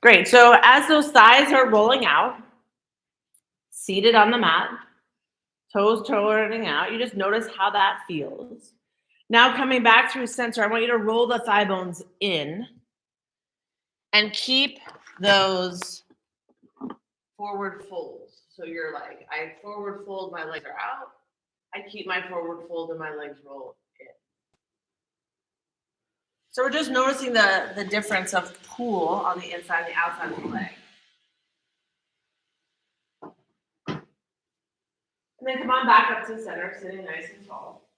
Great. So as those thighs are rolling out, seated on the mat, toes turning out, you just notice how that feels. Now coming back through center, I want you to roll the thigh bones in and keep those forward folds. So you're like, I forward fold, my legs are out. I keep my forward fold and my legs roll in. So we're just noticing the difference of pull on the inside and the outside of the leg. And then come on back up to center, sitting nice and tall.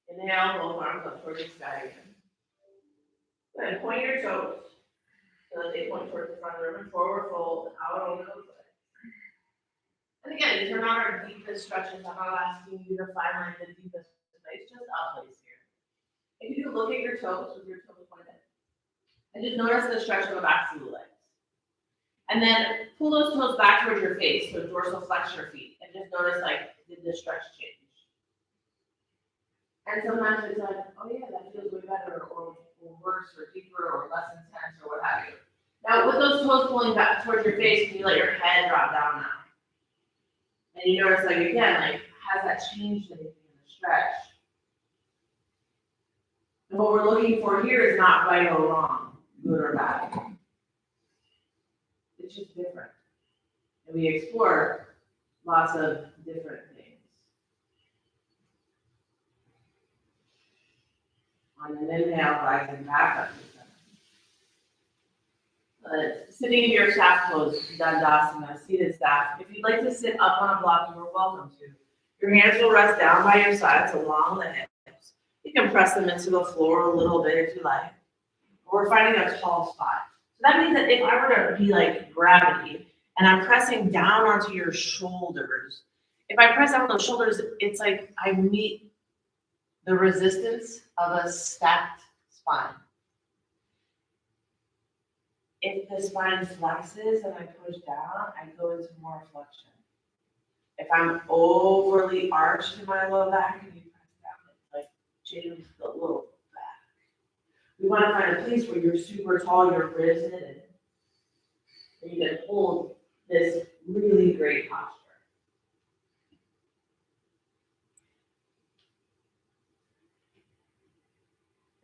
Inhale, both arms up towards the sky again. Good. Point your toes so that they point towards the front of the room and forward fold out over those legs. And again, these are not our deepest stretches. I'm not asking you to find like the deepest place, just up place here. If you look at your toes with your toes pointed, and just notice the stretch of the backs of the legs. And then pull those toes back towards your face, so dorsal flex your feet, and just notice like, did the stretch change? And sometimes it's like, oh yeah, that feels way better, or worse, or deeper, or less intense, or what have you. Now, with those toes pulling back towards your face, can you let your head drop down now? And you notice, like, again, like, has that changed anything in the stretch? And what we're looking for here is not right or wrong, good or bad. It's just different. And we explore lots of different things. On an inhale, rising back up to center. Sitting in your staff pose, Dandasana, seated staff. If you'd like to sit up on a block, you're welcome to. Your hands will rest down by your sides along the hips. You can press them into the floor a little bit if you like. We're finding a tall spot. So that means that if I were to be like gravity and I'm pressing down onto your shoulders, if I press down on those shoulders, it's like I meet the resistance of a stacked spine. If the spine flexes and I push down, I go into more flexion. If I'm overly arched in my low back and you press down, it's like jams the low back. We want to find a place where you're super tall, you're risen, and you can hold this really great posture.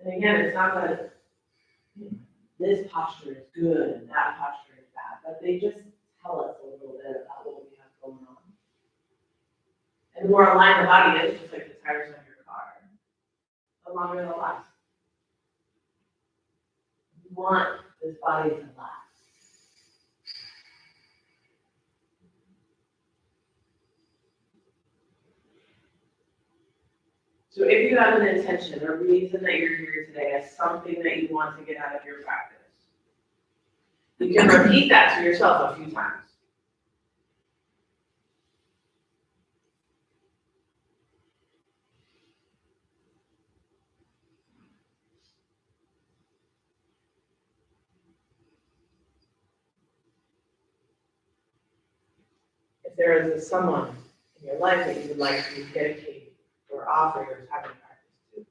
And again, it's not that this posture is good and that posture is bad, but they just tell us a little bit about what we have going on. And the more aligned the body is, just like the tires on your car, the longer they'll last. You want this body to last. So if you have an intention, a reason that you're here today, as something that you want to get out of your practice, you can repeat that to yourself a few times. If there is someone in your life that you would like to dedicate or offer your time and practice to.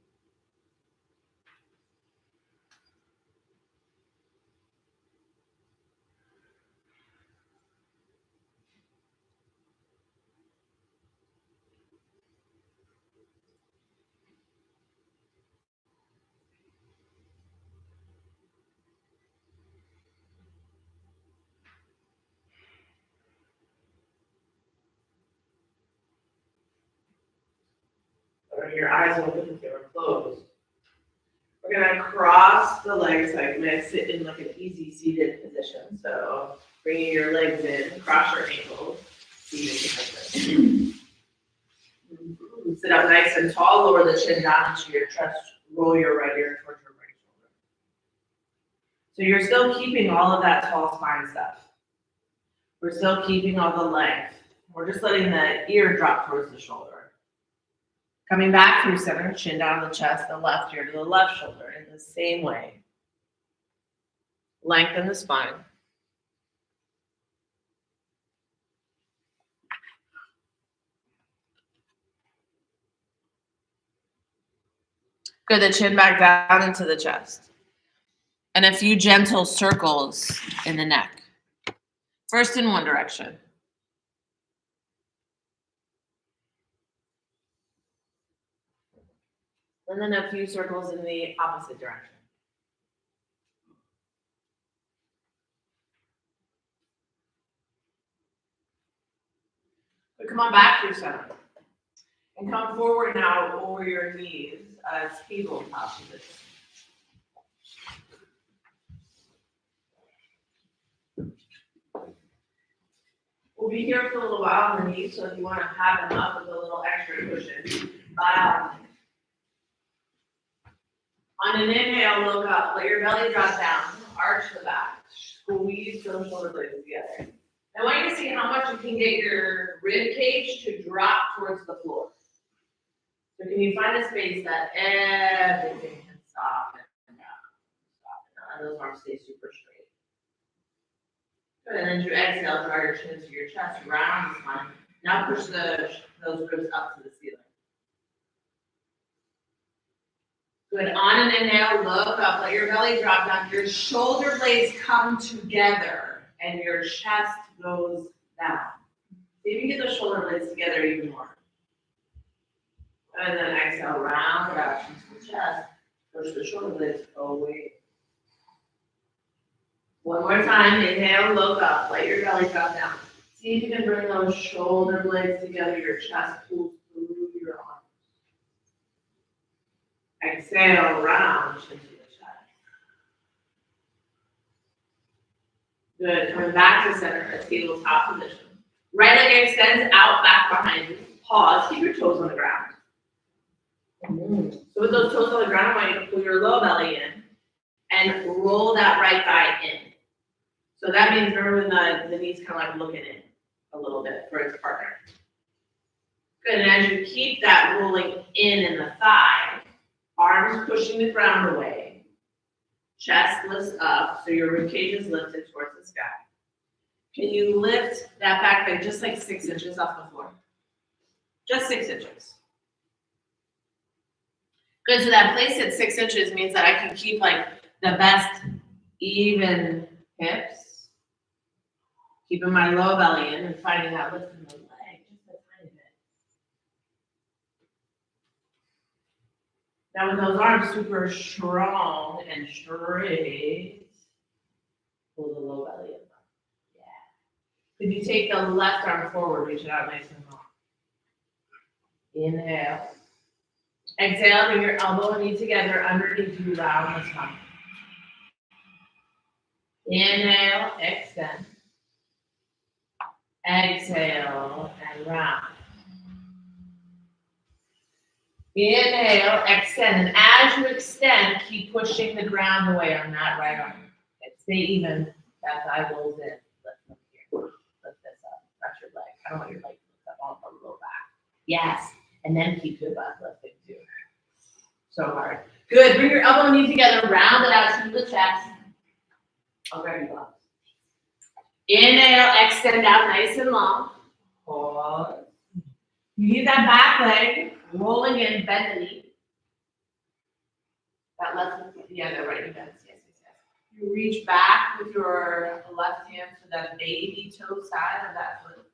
Or your eyes open if they were closed. We're going to cross the legs, like I'm going to sit in like an easy seated position. So bringing your legs in, cross your ankles, seated like this. Sit up nice and tall, lower the chin down into your chest, roll your right ear towards your right shoulder. So you're still keeping all of that tall spine stuff. We're still keeping all the length. We're just letting the ear drop towards the shoulder. Coming back through center, chin down the chest, the left ear to the left shoulder in the same way. Lengthen the spine. Good, the chin back down into the chest. And a few gentle circles in the neck. First in one direction. And then a few circles in the opposite direction. But come on back to your center. And come forward now over your knees, tabletop position. We'll be here for a little while on the knees, so if you want to have them up with a little extra cushion. On an inhale, look up, let your belly drop down, arch the back, squeeze those shoulder blades together. I want you to see how much you can get your rib cage to drop towards the floor. So can you find a space that everything can soften down, and those arms stay super straight. Good, and then as you exhale, draw your chin to your chest, round the spine. Now push those ribs up to the ceiling. Good, on an inhale, look up, let your belly drop down, your shoulder blades come together, and your chest goes down. See if you can get those shoulder blades together even more. And then exhale, round it out into the chest, push the shoulder blades away. One more time, inhale, look up, let your belly drop down. See if you can bring those shoulder blades together, your chest pulls through your arms. Exhale, round into the chest. Good, coming back to center, a tabletop position. Right leg extends out back behind you. Pause, keep your toes on the ground. So with those toes on the ground, I want you to pull your low belly in and roll that right thigh in. So that means remember when the knees kind of like looking in a little bit for its partner. Good, and as you keep that rolling in the thigh, arms pushing the ground away, chest lifts up, so your rib cage is lifted towards the sky. Can you lift that back leg just like 6 inches off the floor? Just 6 inches. Good, so that place at 6 inches means that I can keep like the best even hips. Keeping my low belly in and finding that lift in the leg just a tiny bit. Now with those arms super strong and straight, pull the low belly in. Yeah. Could you take the left arm forward, reach it out nice and long. Inhale. Exhale, bring your elbow and knee together underneath you, round the spine. Inhale, extend. Exhale and round. Inhale, extend. And as you extend, keep pushing the ground away on that right arm. And stay even. That thigh rolls in. Lift from here. Lift this up. Press your leg. I don't want your leg to lift up all the low back. Yes. And then keep your butt lifted too. So hard. Good. Bring your elbow and knee together. Round it out to the chest. I'll grab your gloves. Inhale, extend out nice and long. Pause. You need that back leg rolling in, bend the knee. That left, yeah, the right knee bends. Yes. You reach back with your left hand to that baby toe side of that foot.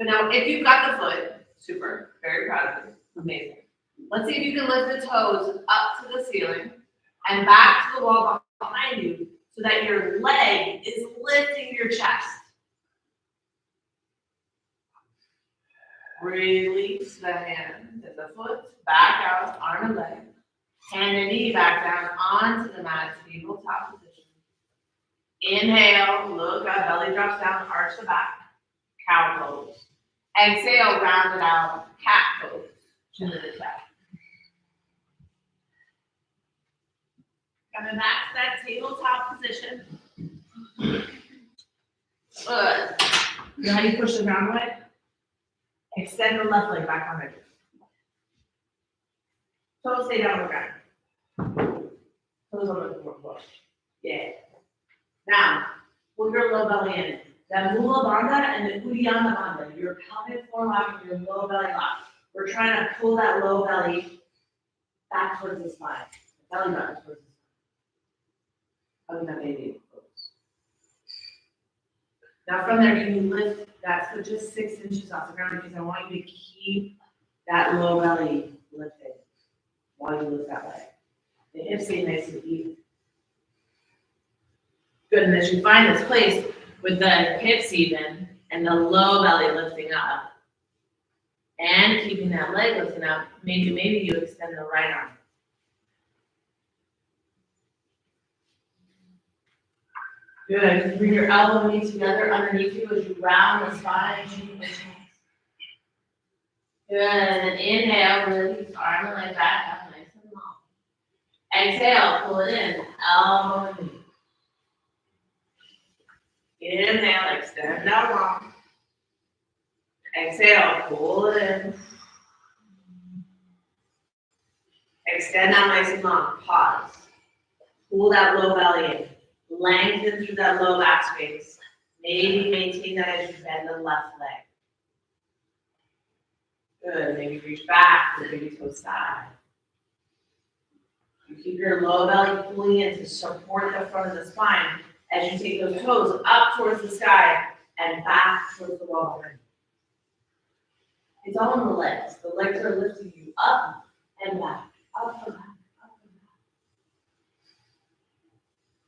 But now, if you've got the foot, super, very proud of you, amazing. Let's see if you can lift the toes up to the ceiling and back to the wall behind you, so that your leg is lifting your chest. Release the hand to the foot, back out, arm and leg. Hand and knee back down onto the mat, tabletop position. Inhale, look up, belly drops down, arch the back, cow pose. Exhale, round it out, cat pose, chin to the chest. Coming back to that tabletop position. Good. You know how you push the ground away? Extend the left leg back behind you. Toes stay down on the ground. Toes on the floor. Yeah. Now, pull your low belly in. That Mula Bandha and the Uddiyana Bandha, your pelvic floor lock and your low belly lock. We're trying to pull that low belly back towards the spine. Belly button towards the spine. Hugging that baby close. Now from there, can you lift that foot just 6 inches off the ground, because I want you to keep that low belly lifted while you lift that leg. The hips stay nice and even. Good, and as you find this place with the hips even and the low belly lifting up and keeping that leg lifting up, maybe you extend the right arm. Good. Bring your elbow and knee together underneath you as you round the spine. Good. And then inhale, release arm and leg back up nice and long. Exhale, pull it in, elbow and knee. Inhale, extend out long. Exhale, pull it in. Extend out nice and long. Pause. Pull that low belly in. Lengthen through that low back space. Maybe maintain that as you bend the left leg. Good. Maybe reach back to the baby toe side. You keep your low belly pulling in to support the front of the spine as you take those toes up towards the sky and back towards the wall. It's all in the legs. The legs are lifting you up and back, up and back.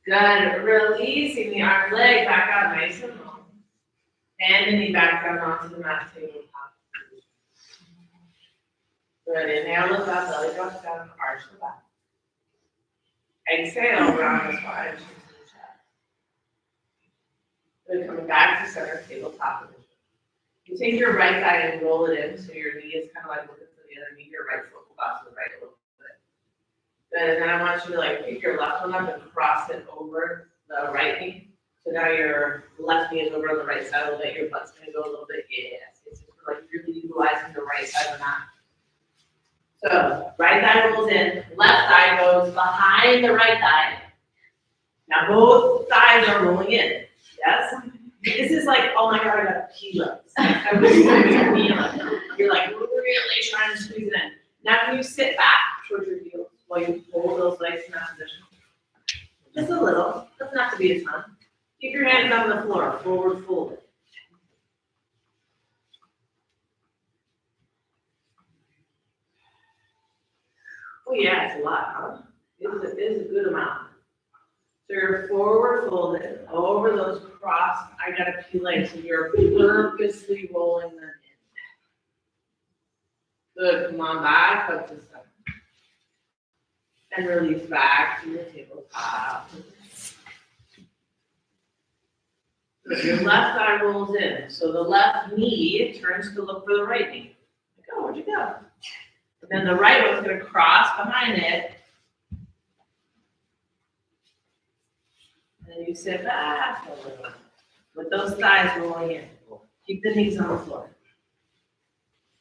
Good. Releasing the arm leg back out nice and long. And the knee back down onto the mat tabletop. Good. Inhale, lift up, belly drops down, arch the back. Exhale, round the spine, chin to the chest. Good. Coming back to center, tabletop position. You take your right thigh and roll it in, so your knee is kind of like looking to the other knee, your right foot will bounce to the right a little bit. Good, and then I want you to like pick your left one up and cross it over the right knee. So now your left knee is over on the right side a little bit, your butt's gonna go a little bit, yes. It's just like really utilizing the right side of the mat. So, right thigh rolls in, left thigh goes behind the right thigh. Now both thighs are rolling in, yes? This is like, oh my God, I got kilos. You're like really trying to squeeze it in. Now can you sit back towards your heels while you hold those legs in that position? Just a little, doesn't have to be a ton. Keep your hands on the floor, forward folded. Oh yeah, it's a lot, huh? It is a good amount. So you're forward folded over those crossed, I got a few legs, so you're purposely rolling them in. Good, come on back up to center. And release back to your tabletop. So your left thigh rolls in, so the left knee turns to look for the right knee. Like, oh, where'd you go? And then the right one's gonna cross behind it. And then you sit back a little with those thighs rolling in. Keep the knees on the floor.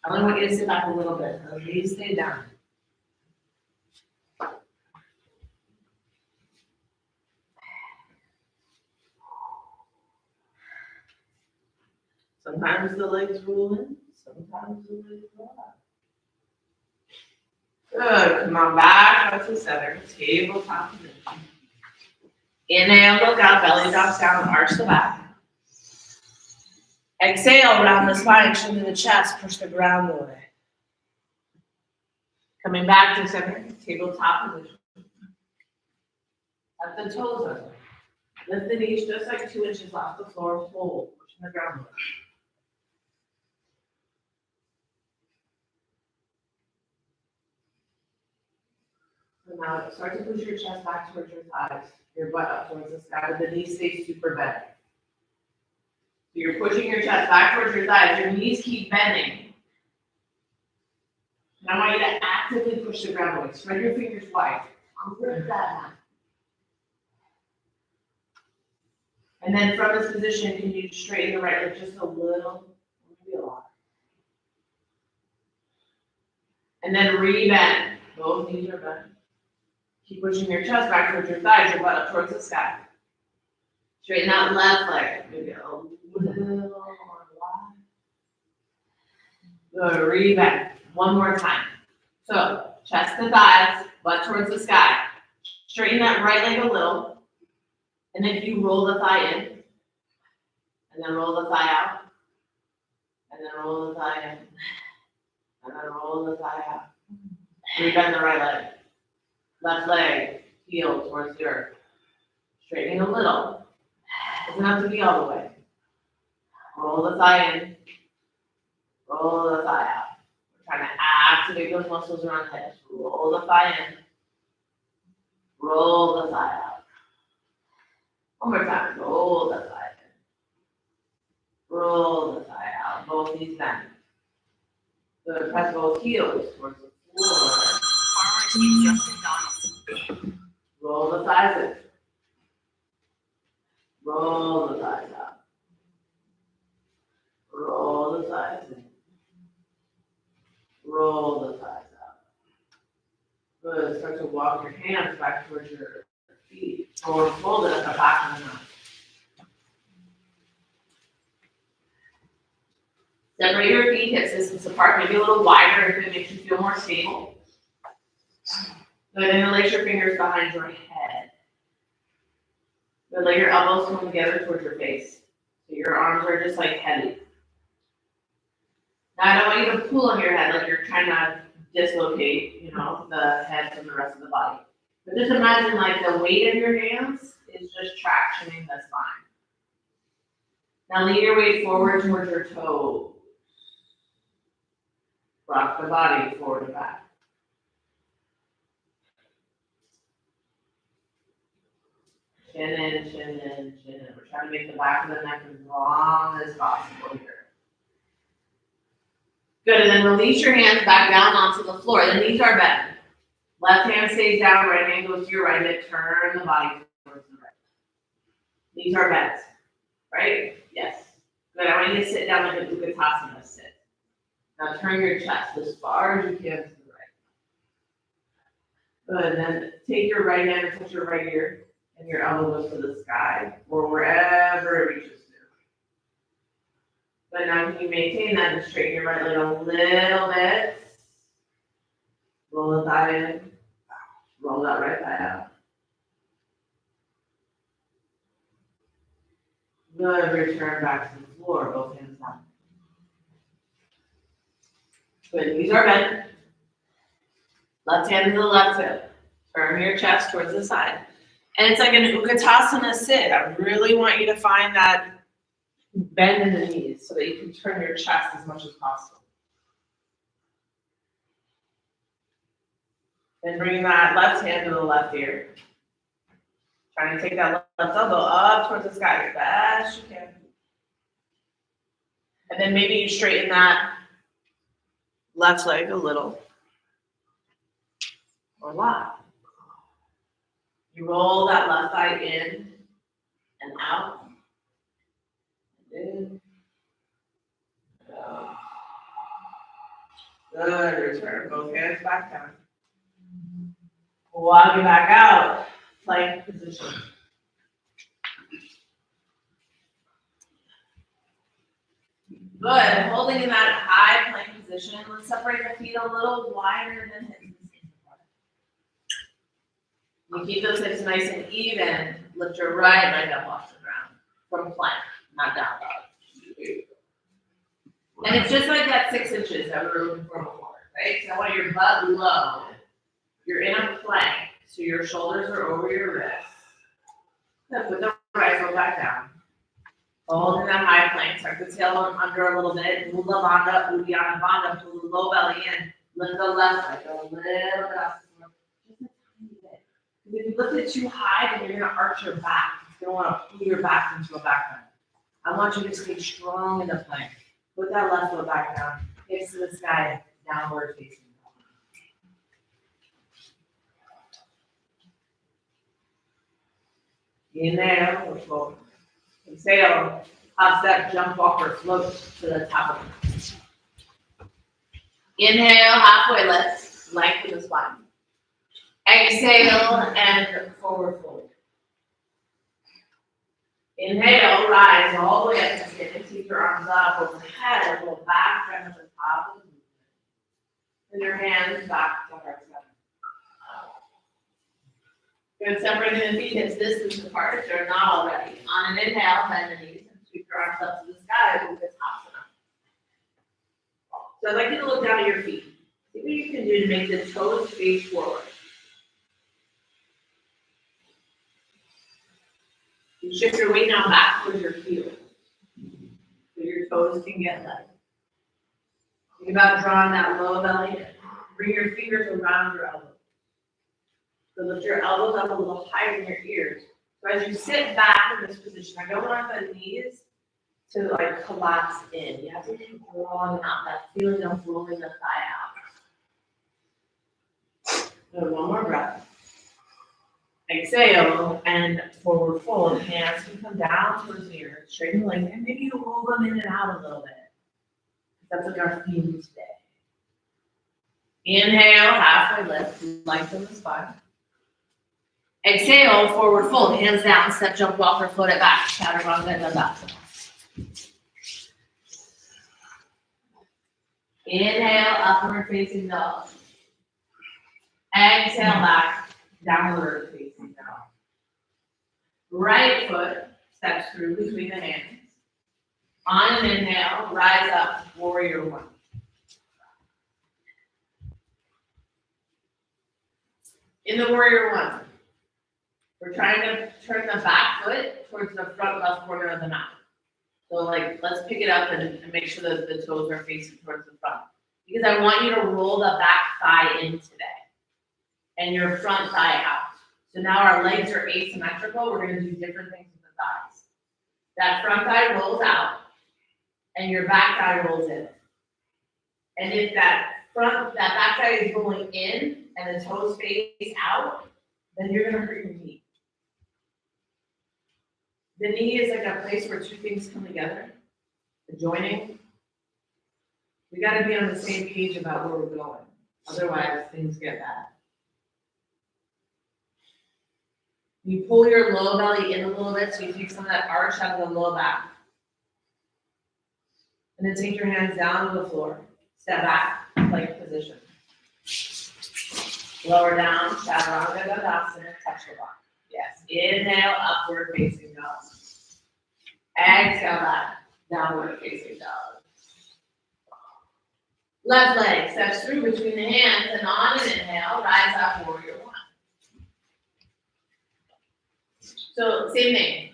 I only want you to sit back a little bit. The knees stay down. Sometimes the legs roll in, sometimes the legs roll out. Good. Come on back up to center. Tabletop position. Inhale, look out, belly drops down, arch the back. Exhale, round the spine, chin to the chest, push the ground away. Coming back to center, tabletop position. Let the toes up. Lift the knees just like 2 inches off the floor, hold, pushing the ground away. So now start to push your chest back towards your thighs, your butt up towards the sky, but the knees stay super bent. So you're pushing your chest back towards your thighs, your knees keep bending. And I want you to actively push the ground away. Spread your fingers wide. Grip that mat. And then from this position, can you straighten the right leg just a little, maybe a lot. And then re-bend. Both knees are bent. Keep pushing your chest back towards your thighs, your butt up towards the sky. Straighten out left leg. Maybe a little more wide. Good, re-bend. One more time. So, chest to thighs, butt towards the sky. Straighten that right leg a little. And then you roll the thigh in, and then roll the thigh out, and then roll the thigh in, and then roll the thigh out. We bend the right leg. Left leg, heel towards the earth. Straightening a little. Doesn't have to be all the way. Roll the thigh in, roll the thigh out. We're trying to activate those muscles around the hips. Roll the thigh in, roll the thigh out. One more time. Roll the thigh in, roll the thigh out. Both knees bend. Good. Press both heels towards the floor. Roll the thighs in. Roll the thighs out. Roll the thighs in. Roll the thighs out. Good. Start to walk your hands back towards your feet. Forward folded at the back of the mat. Separate your feet hip distance apart, maybe a little wider if it makes you feel more stable. Good. Interlace your fingers behind your head. Good. Let your elbows come together towards your face. So your arms are just like heavy. Now I don't want you to pull on your head like you're trying to dislocate, the head from the rest of the body. But just imagine like the weight of your hands is just tractioning the spine. Now lean your weight forward towards your toes. Rock the body forward and back. Chin in, chin in, chin in. We're trying to make the back of the neck as long as possible here. Good, and then release your hands back down onto the floor. The knees are bent. Left hand stays down, right hand goes to your right hip. Turn the body towards the right. Knees are bent, right? Yes. Good, I want you to sit down like a Utkatasana sit. Now turn your chest as far as you can to the right. Good, and then take your right hand and touch your right ear, and your elbow goes to the sky, or wherever it reaches to. But now can you maintain that and straighten your right leg a little bit? Roll the thigh in, roll that right thigh out. Good, return back to the floor, both hands down. Good, knees are bent. Left hand to the left hip. Turn your chest towards the side. And it's like an Utkatasana sit. I really want you to find that bend in the knees so that you can turn your chest as much as possible. Then bring that left hand to the left ear. Trying to take that left elbow up towards the sky as best you can. And then maybe you straighten that left leg a little. Or a lot. You roll that left thigh in and out. In. Out. Good. Return both hands back down. Walk it back out. Plank position. Good. Holding in that high plank position. Let's separate the feet a little wider than hips. You keep those hips nice and even. Lift your right leg up off the ground from plank, not down dog. And it's just like that 6 inches that we were looking for before, right? So I want your butt low. You're in a plank, so your shoulders are over your wrists. Then put the right foot back down. Holding that high plank, tuck the tailbone under a little bit. Move the bandha, Uddiyana Bandha, pull the low belly in. Lift the left leg, go a little bit off the floor. Just a tiny bit. Because if you lift it too high, then you're going to arch your back. You're going to want to pull your back into a back bend. I want you to stay strong in the plank. Put that left foot back down. Hips to the sky, downward facing. Inhale, push forward. Exhale, hop step, jump walk or float to the top of it. Inhale, halfway lift, lengthen the spine. Exhale and forward fold. Inhale, rise all the way up to sit and keep your arms up overhead, roll back down to the top of the movement. And your hands back to heart center. Good, separating the feet hips distance apart if they're not already. On an inhale, bend the knees and sweep your arms up to the sky with this asana. So I'd like you to look down at your feet. See what you can do to make the toes face forward. You shift your weight now back towards your heels, so your toes can get light. Think about drawing that low belly in. Bring your fingers around your elbows. So lift your elbows up a little higher than your ears. So as you sit back in this position, I don't want the knees to like collapse in. You have to keep drawing out that feeling of rolling the thigh out. So one more breath. Exhale and forward fold. Hands can come down towards the earth, straighten the legs, and maybe you roll them in and out a little bit. That's like our theme today. Inhale, halfway lift, lengthen the spine. Exhale, forward fold, hands down, step, jump, walk, or float it back. Chaturanga Dandasana. Inhale, upward facing dog. Exhale, back, downward facing dog. Right foot steps through between the hands. On an inhale, rise up, warrior one. In the warrior one, we're trying to turn the back foot towards the front left corner of the mat. So like, let's pick it up and make sure that the toes are facing towards the front. Because I want you to roll the back thigh in today. And your front thigh out. So now our legs are asymmetrical. We're gonna do different things with the thighs. That front thigh rolls out and your back thigh rolls in. And if that back thigh is rolling in and the toes face out, then you're gonna hurt your knee. The knee is like a place where two things come together, the joining. We gotta be on the same page about where we're going. Otherwise, things get bad. You pull your low belly in a little bit so you take some of that arch out of the low back. And then take your hands down to the floor. Step back, plank position. Lower down, Chaturanga Dandasana, touch the block. Yes, inhale, upward facing dog. Exhale back, downward facing dog. Left leg steps through between the hands and on an inhale, rise up, warrior one. So same thing.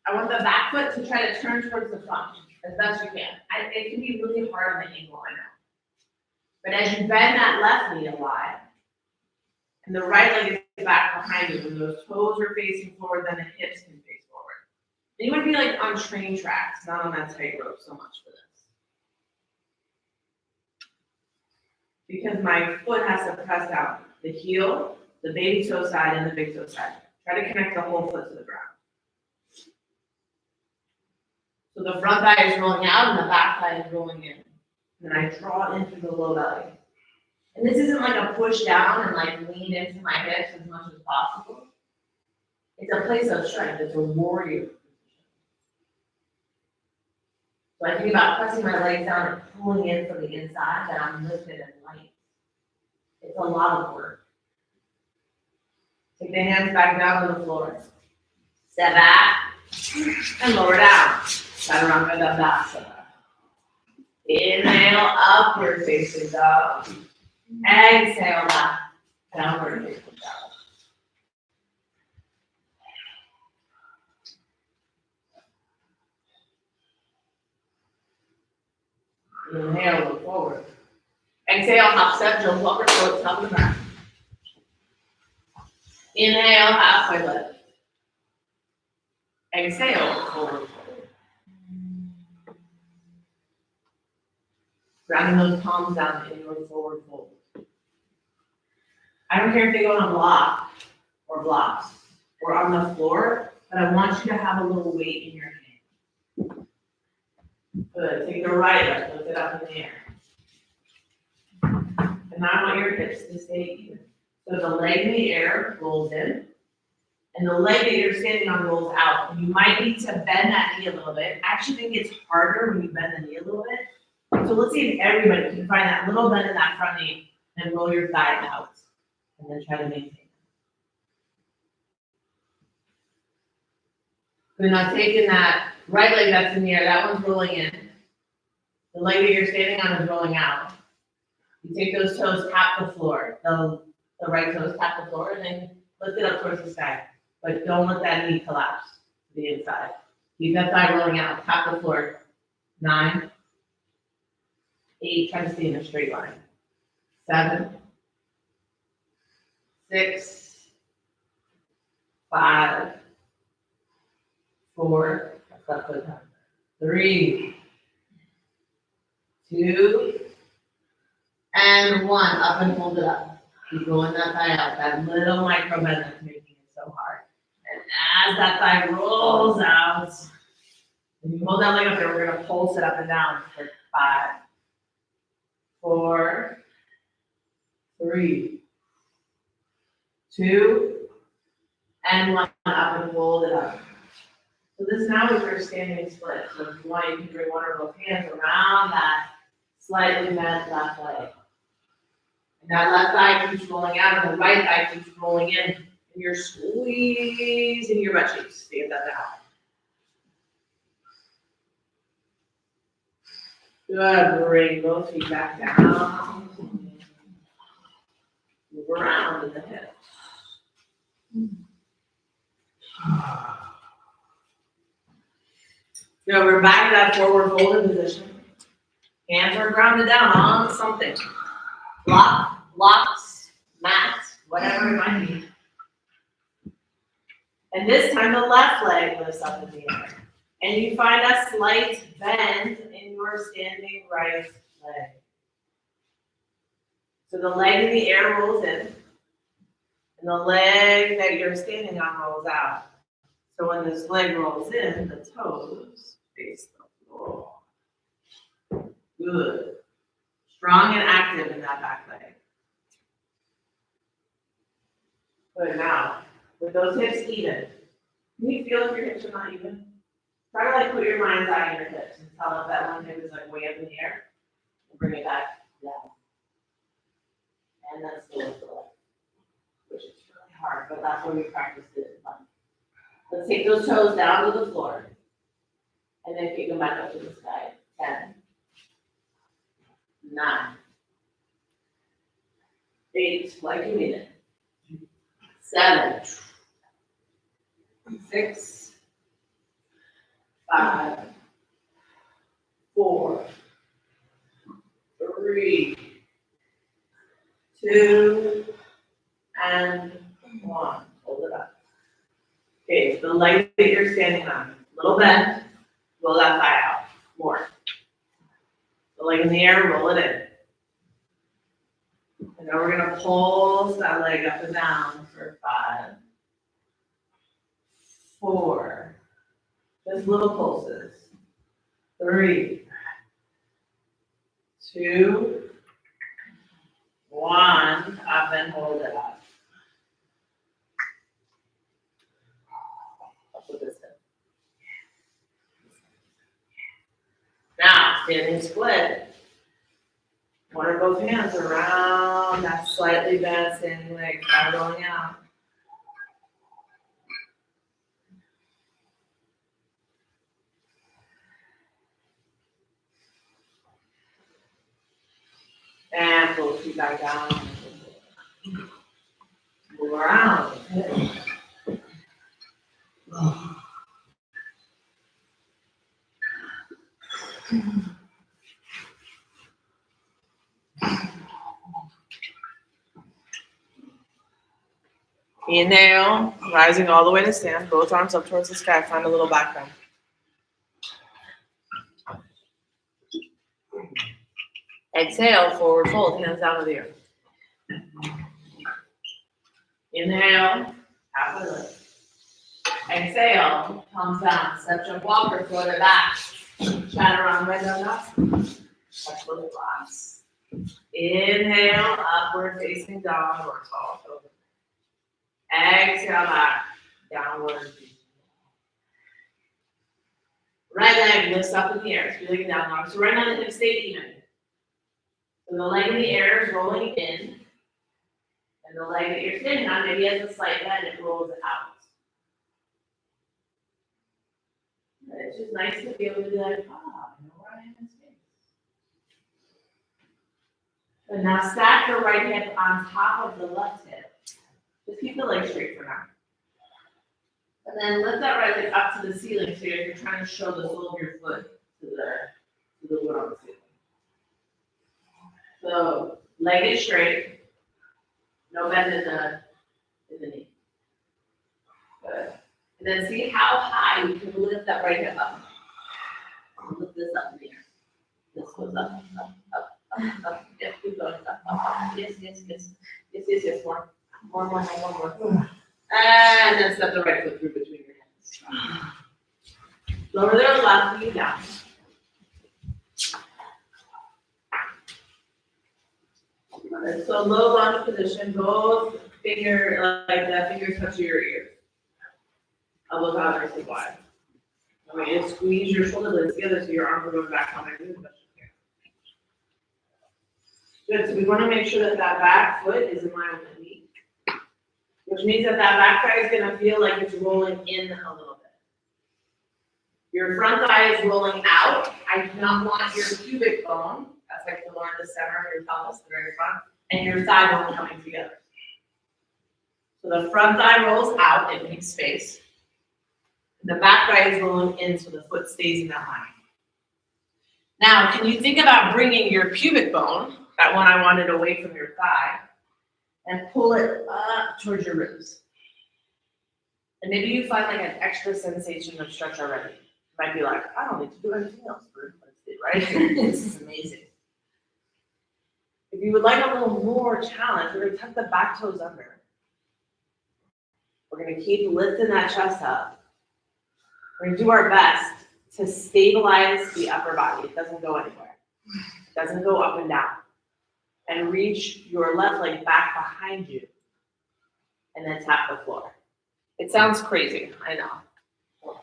I want the back foot to try to turn towards the front as best you can. It can be really hard on the ankle, I know. But as you bend that left knee a lot, and the right leg is back behind you, when those toes are facing forward, then the hips can face forward. And you want to be like on train tracks, not on that tightrope so much for this. Because my foot has to press down the heel, the baby toe side, and the big toe side. Try to connect the whole foot to the ground. So the front thigh is rolling out and the back thigh is rolling in. And then I draw in through the low belly. And this isn't like a push down and like lean into my hips as much as possible. It's a place of strength. It's a warrior position. So I think about pressing my legs down and pulling in from the inside, that I'm lifted and light. It's a lot of work. Take the hands back down to the floor. Step back and lower down. Chaturanga Dandasana. Inhale, upward facing dog. Exhale, back, downward facing dog. Inhale, look forward. Exhale, hop step, jump, walk, or float, top of the mat. Inhale, halfway lift. Exhale, forward fold. Grounding those palms down in your forward fold. I don't care if they go on a block or blocks or on the floor, but I want you to have a little weight in your hand. Good. Take the right leg, lift it up in the air. And now I want your hips to stay even. So the leg in the air rolls in, and the leg that you're standing on rolls out. And you might need to bend that knee a little bit. I actually think it's harder when you bend the knee a little bit. So let's see if everybody can find that little bend in that front knee and roll your thigh out. And then try to maintain it. We're not taking that right leg that's in the air, that one's rolling in. The leg that you're standing on is rolling out. You take those toes, tap the floor. The right toes tap the floor, and then lift it up towards the sky. But don't let that knee collapse to the inside. Keep that thigh rolling out, tap the floor. 9, 8, try to stay in a straight line. 7, 6, 5, 4, that's left foot down. 3, 2, and 1. Up and hold it up. Keep rolling that thigh out. That little micro bend that's making it so hard. And as that thigh rolls out, when you hold that leg up there, we're going to pulse it up and down for 5, 4, 3, 2, and 1. Up and hold it up. So this now is your standing split. So if you want, you can bring one or both hands around that slightly bent left leg. And that left thigh keeps rolling out, and the right thigh keeps rolling in. And you're squeezing your butt cheeks to get that down. Good. Bring both feet back down. Move around in the hips. So we're back to that forward folded position. Hands are grounded down on something. Blocks, mats, whatever it might be. And this time the left leg lifts up in the air. And you find a slight bend in your standing right leg. So the leg in the air rolls in, and the leg that you're standing on rolls out. So when this leg rolls in, the toes face the floor. Good. Strong and active in that back leg. Good. Now, with those hips even, can you feel if your hips are not even? Try to like put your mind's eye on your hips and tell if that one hip is like way up in the air. And bring it back down. And then still lift the leg, which is really hard, but that's where we practice it. Let's take those toes down to the floor. And then kick them back up to the sky. 10, 9, 8, like you mean it. 7, 6, 5, 4, 3, 2, and 1. Hold it up. Okay, so the leg that you're standing on, little bend, roll that thigh out. More. The leg in the air, roll it in. And now we're going to pulse that leg up and down for 5, 4, just little pulses. 3, 2, 1, up and hold it up. Up with this hip. Now, standing split. One or both hands around that slightly bent standing leg, thigh rolling out. And pull the feet back down. Move around. Inhale, rising all the way to stand, both arms up towards the sky, find a little back bend. Exhale, forward fold, hands down to the earth. Inhale, halfway lift. Exhale, palms down, step, jump, walker, float it back. Chaturanga Dandasana. Touch those blocks. Inhale, upward facing dog or tall shoulder. Exhale back, downward. Right leg lifts up in the air, feeling down dog. So right now the hips stay even. So the leg in the air is rolling in. And the leg that you're standing on maybe has a slight bend, it rolls out. It's just nice to be able to be like, I know where I am in space. And now stack the right hip on top of the left hip. Just keep the leg straight for now. And then lift that right leg up to the ceiling so you're trying to show the sole of your foot to the wood on the ceiling. So leg is straight, no bend in the knee. Good. And then see how high you can lift that right hip up. Lift this up in the air. This goes up, up, up, up, up. Yes, keep going up, up, up. Yes, yes, yes. Yes, yes, yes. More. And then step the right foot through between your hands. Lower the left knee down. So low lunge position, both fingers touch your ears. Elbows out nice and wide. Okay, and squeeze your shoulder blades together so your arms are going back on there. Good, so we want to make sure that that back foot is in line with the knee. Which means that that back thigh is going to feel like it's rolling in a little bit. Your front thigh is rolling out. I do not want your pubic bone, that's like the one in the center of your pelvis, the very front, and your thigh bone coming together. So the front thigh rolls out, it makes space. The back thigh is rolling in so the foot stays in that line. Now, can you think about bringing your pubic bone, that one I wanted away from your thigh, and pull it up towards your ribs. And maybe you find like an extra sensation of stretch already. You might be like, I don't need to do anything else for Wednesday, right? This is amazing. If you would like a little more challenge, we're going to tuck the back toes under. We're going to keep lifting that chest up. We're going to do our best to stabilize the upper body. It doesn't go anywhere. It doesn't go up and down. And reach your left leg back behind you. And then tap the floor. It sounds crazy, I know.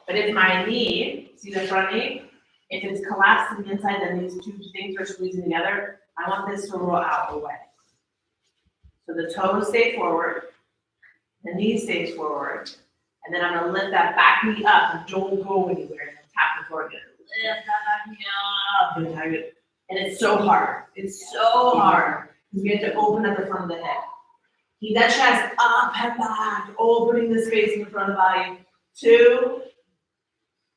But if my knee, see the front knee? If it's collapsed to the inside, then these two things are squeezing together. I want this to roll out away. So the toes stay forward, the knee stays forward, and then I'm going to lift that back knee up and don't go anywhere. And tap the floor again. Lift that back knee up. And it's so hard. It's so hard because we have to open at the front of the head. Keep that chest up and back, opening the space in the front of the body. 2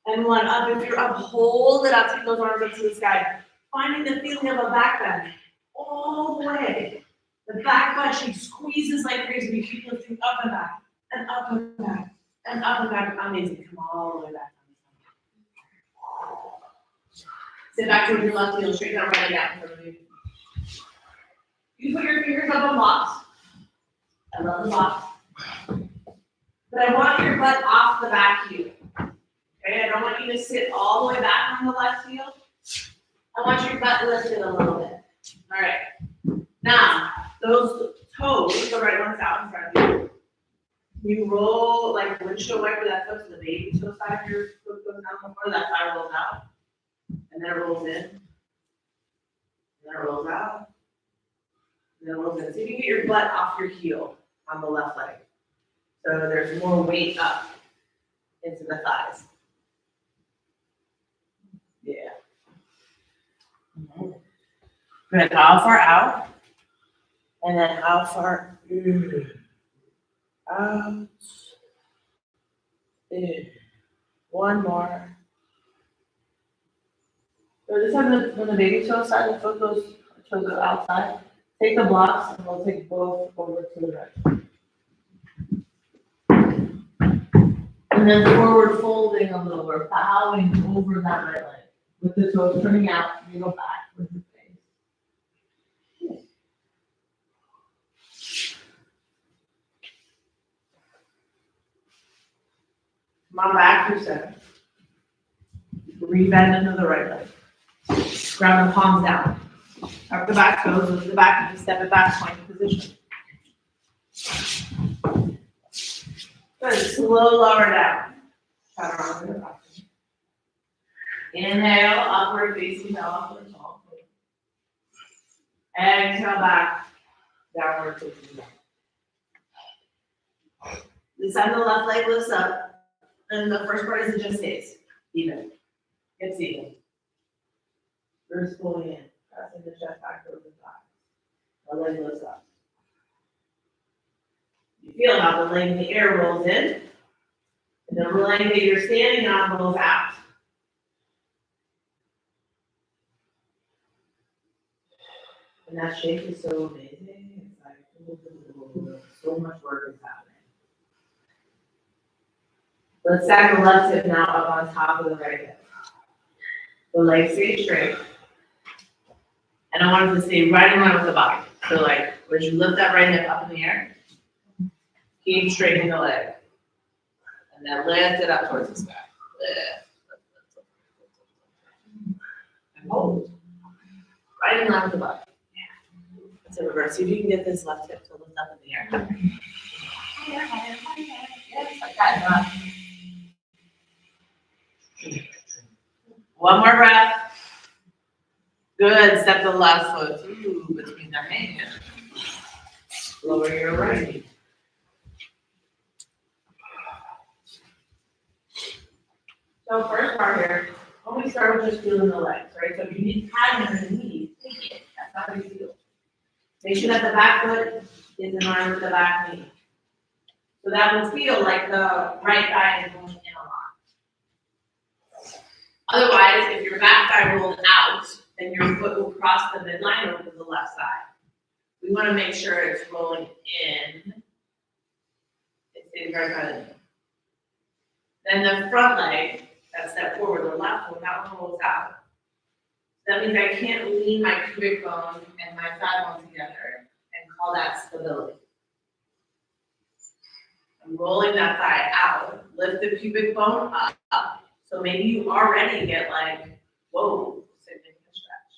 and 1 up. If you're up, hold it up. Take those arms up to the sky. Finding the feeling of a back bend all the way. The back butt cheek squeezes like crazy. We keep lifting up and back, and up and back, and up and back. Amazing. Come all the way back. Sit back towards your left heel, straight down, right leg out in front of you. You put your fingers up on blocks. I love the blocks. But I want your butt off the back heel. Okay, I don't want you to sit all the way back on the left heel. I want your butt lifted a little bit. All right. Now, those toes, the right one's out in front of you. You roll like the windshield wiper that foot to the baby toe side of your foot goes down the floor, that thigh rolls out. And then it rolls in. And then it rolls out. And then it rolls in. So you can get your butt off your heel on the left leg. So there's more weight up into the thighs. Yeah. Mm-hmm. Good. How far out? And then how far out? In. One more. So this time when the baby toe side, the foot goes toes go outside. Take the blocks and we'll take both over to the right. And then forward folding a little. We're bowing over that right leg. With the toes turning out, you go back with your face. Come on back through center. Rebend into the right leg. Grab the palms down. Up the back toes, lift the back knee, step it back, plank position. Good. Slow lower down. Inhale, upward facing dog or tall. Exhale back, downward facing dog. This time the left leg lifts up, and the first part is it just stays even. Hips even. Ribs pulling in, pressing the chest back towards the thighs. The leg lifts up. You feel how the leg in the air rolls in, and the leg that you're standing on rolls out. And that shape is so amazing. It's like, so much work is happening. Let's stack the left hip now up on top of the right hip. The legs stay straight. And I want it to stay right in line with the body. So like, when you lift that right hip up in the air, keep straightening the leg. And then lift it up towards the sky. Lift. And hold. Right in line with the body. Yeah. Let's have reverse. See if you can get this left hip to lift up in the air. Yes, like that. One more breath. Good. Step the left foot through between the hands. Lower your right knee. So first part here, when we start with just feeling the legs, right? So if you need padding in the knees, take it. That's not how you feel. Make sure that the back foot is in line with the back knee. So that will feel like the right thigh is going in a lot. Otherwise, if your back thigh rolls out, then your foot will cross the midline over to the left side. We want to make sure it's rolling in. It stays right by the knee. Then the front leg, that step forward, the left one, that one rolls out. That means I can't lean my pubic bone and my thigh bone together and call that stability. I'm rolling that thigh out, lift the pubic bone up. So maybe you already get like, whoa, significant stretch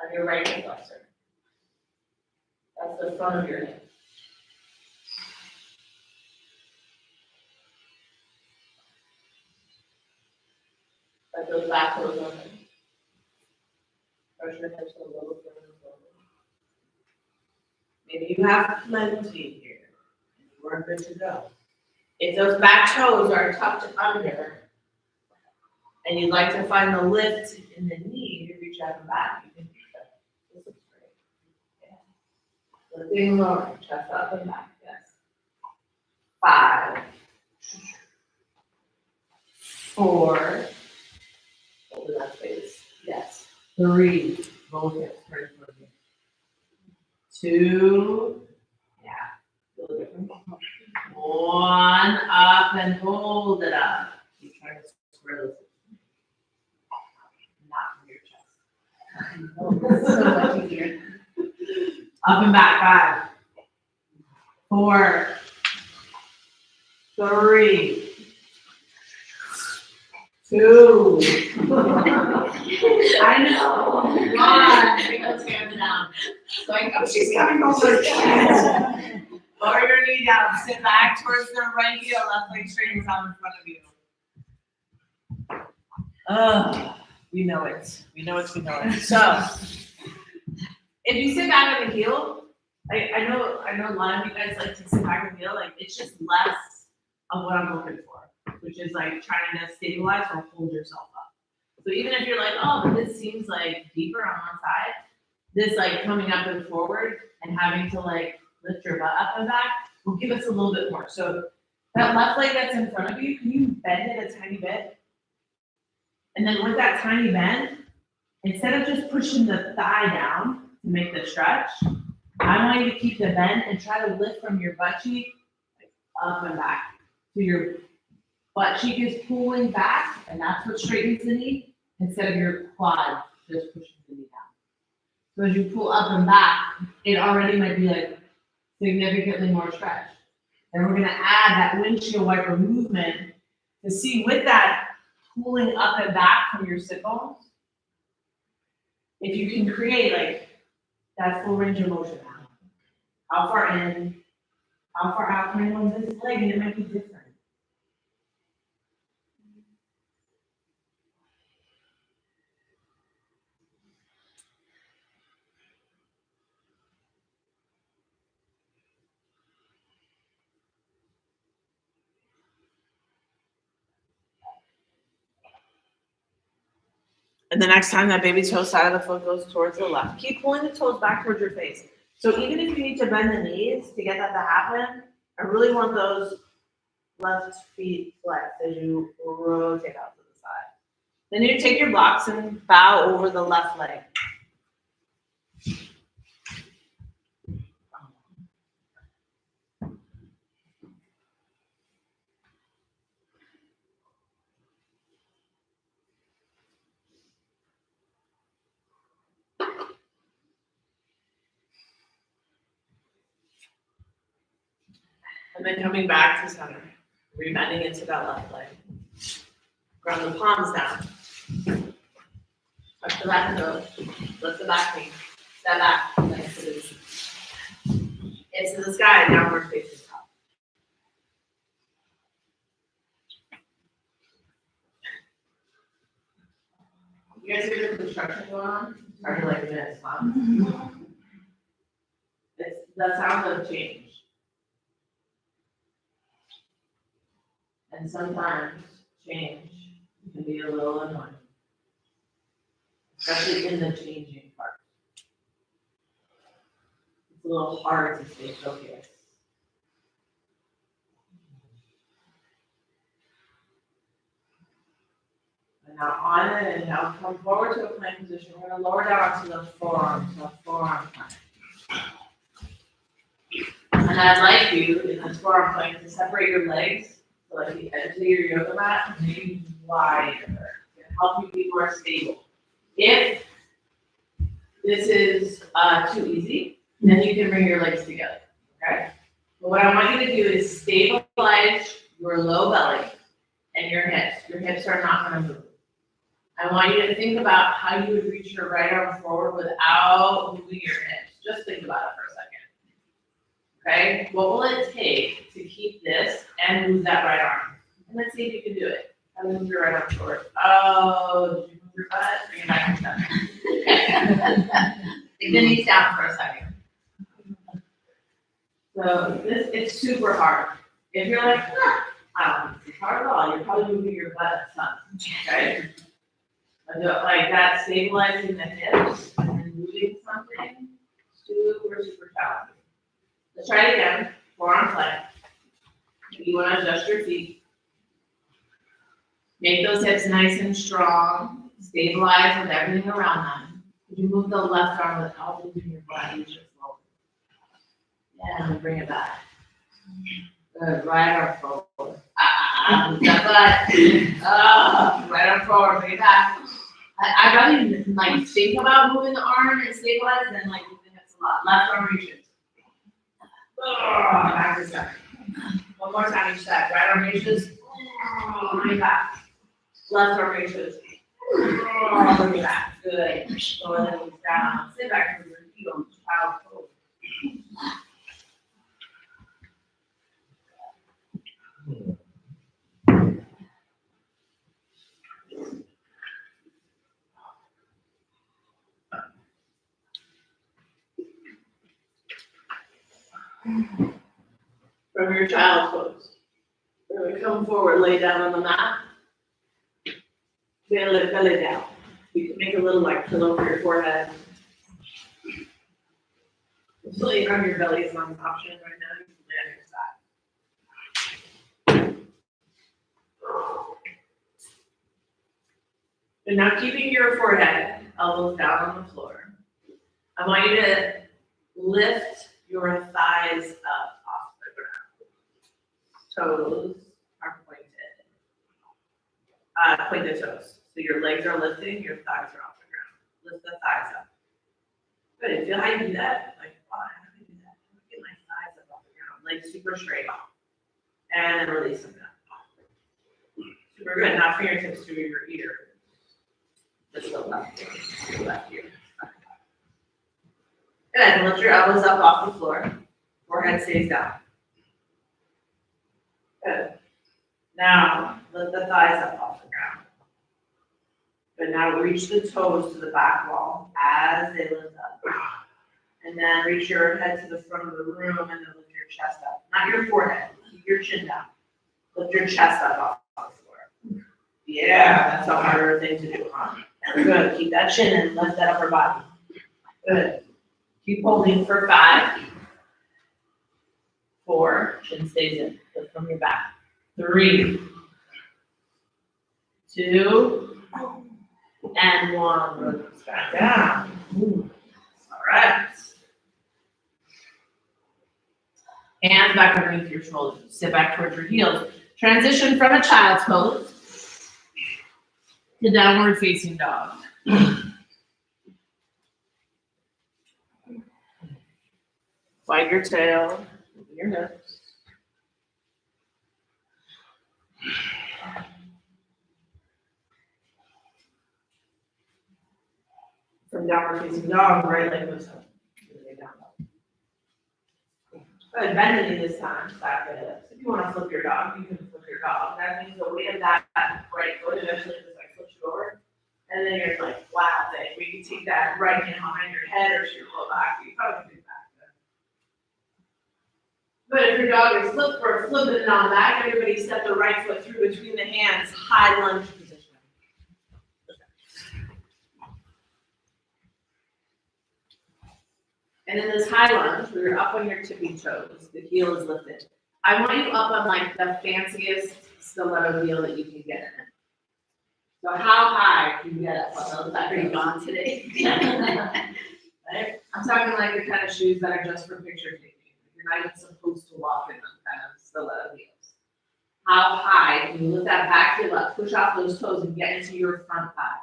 on your right hip flexor. That's the front of your hip. Let those back toes open. Pressure hips a little further forward. Maybe you have plenty here. And you are good to go. If those back toes are tucked under, and you'd like to find the lift in the knee to reach out and back, you can do that. This looks great. Yeah. Lifting lower, chest up and back, yes. 5, 4, hold that space, yes. 3, both hips turn towards you. 2, yeah, feel the difference. 1, up and hold it up. Keep trying to square those hips. Not from your chest. So much easier. Up and back, 5, 4, 3, 2. I know. 1. Take those hands down. So I know she's coming over. Lower your knee down. Sit back towards the right heel. Left leg straight is out in front of you. We know it. We know it. We know it. So if you sit back on the heel, I know a lot of you guys like to sit back on the heel. Like it's just less of what I'm looking for, which is like trying to stabilize or hold yourself up. So even if you're like, oh, but this seems like deeper on one side, this like coming up and forward and having to like lift your butt up and back will give us a little bit more. So that left leg that's in front of you, can you bend it a tiny bit? And then with that tiny bend, instead of just pushing the thigh down to make the stretch, I want you to keep the bend and try to lift from your butt cheek up and back. So your butt cheek is pulling back, and that's what straightens the knee, instead of your quad just pushing the knee down. So as you pull up and back, it already might be like significantly more stretch. Then we're gonna add that windshield wiper movement to see with that pulling up and back from your sit bones, if you can create like that full range of motion now. How far in, how far out can I go with this leg, and it might be different. And the next time that baby toe side of the foot goes towards the left, keep pulling the toes back towards your face. So even if you need to bend the knees to get that to happen, I really want those left feet flexed as you rotate out to the side. Then you take your blocks and bow over the left leg. And then coming back to center, rebending into that left leg. Ground the palms down. Touch the back toe. Lift the back knee. Step back. Into the sky, downward facing top. You guys hear the construction going on? Are you like this? It's the sound of change. And sometimes change can be a little annoying, especially in the changing part. It's a little hard to stay focused. And now on it, and now come forward to a plank position. We're going to lower down onto the forearm, so forearm plank. And I'd like you, in this forearm plank, to separate your legs. So like the edge of your yoga mat, maybe wider. It's going to help you be more stable. If this is too easy, then you can bring your legs together, okay? But what I want you to do is stabilize your low belly and your hips. Your hips are not going to move. I want you to think about how you would reach your right arm forward without moving your hips. Just think about it for a second. Okay, what will it take to keep this and move that right arm? And let's see if you can do it. How do you move your right arm forward? Oh, did you move your butt? Bring it back to center. Take the knees down for a second. So it's super hard. If you're like, I don't think it's hard at all, you're probably moving your butt some. Okay? Like that, stabilizing the hips and moving something, super challenging. Let's try it again. Forearm plank. You want to adjust your feet. Make those hips nice and strong. Stabilize with everything around them. You move the left arm without moving your body. Just lower. Yeah, and bring it back. Good. Right arm forward. Move that butt. Right arm forward. Bring it back. I'd rather like think about moving the arm and stabilize than like move the hips a lot. Left arm reaches. Back to center. One more time each side. Right arm reaches. Bring it back. Left arm reaches. Bring it back. Good. Lower the knees down. Sit back to your feet on child pose. From your child pose. We're going to come forward, lay down on the mat. Belly down. You can make a little like pillow for your forehead. So you have your belly is not an option right now. You can lay on your side. And now keeping your forehead, elbows down on the floor. I want you to lift your thighs up off the ground. Toes are pointed. Pointed toes. So your legs are lifting, your thighs are off the ground. Lift the thighs up. Good. Feel how you do that? Like, wow, how do I do that? I'm get my thighs up off the ground. Legs super straight. And then release them down. Super good. Now fingertips to your ear. Just the left ear. The left ear. Good. Lift your elbows up off the floor. Forehead stays down. Good. Now lift the thighs up off the ground. Good. Now reach the toes to the back wall as they lift up. And then reach your head to the front of the room and then lift your chest up. Not your forehead. Keep your chin down. Lift your chest up off the floor. Yeah, that's a harder thing to do, huh? Good. Keep that chin and lift that upper body. Good. Keep holding for 5, 4, chin stays in. Lift from your back. 3, 2, and 1. Release back down. All right. Hands back underneath your shoulders. Sit back towards your heels. Transition from a child's pose to downward facing dog. Wag your tail, open your hips. From downward facing dog, right leg goes up. Good, bend the knee this time, back the hips. If you want to flip your dog, you can flip your dog. That means the weight of that right foot eventually just like flips you over. And then you're like, wow, thing. We can take that right hand behind your head or to your low back. You probably can do that. But if your dog is flipping it on back, everybody step the right foot through between the hands, high lunge position. And in this high lunge, where you're up on your tippy toes, the heel is lifted. I want you up on like the fanciest stiletto heel that you can get in. So how high can you get up on those? That's pretty gone today. Right? I'm talking like the kind of shoes that are just for picture taking. You're not even supposed to walk in them, kind of stiletto heels. How high can you lift that back heel up, push off those toes, and get into your front thigh?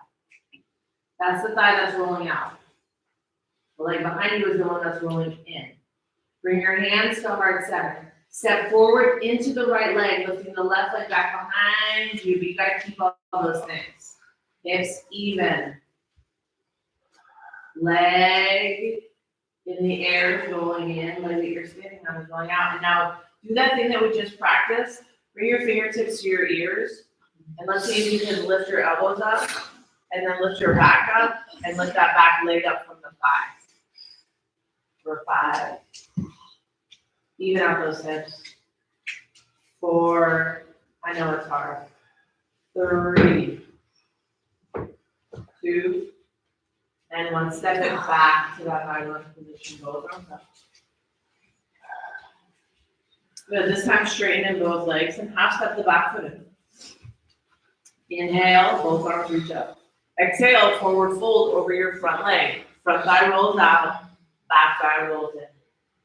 That's the thigh that's rolling out. The leg behind you is the one that's rolling in. Bring your hands to heart center. Step forward into the right leg, lifting the left leg back behind you. But you got to keep all those things. Hips even. Leg in the air is going in. Leg that you're standing on is going out. And now do that thing that we just practiced. Bring your fingertips to your ears. And let's see if you can lift your elbows up. And then lift your back up. And lift that back leg up from the thigh. For 5. Even out those hips. 4. I know it's hard. 3. 2. And 1. Step it back to that high lunge position. Both arms up. Good. This time straighten in both legs and half step the back foot in. Inhale, both arms reach up. Exhale, forward fold over your front leg. Front thigh rolls out. Back thigh rolls in.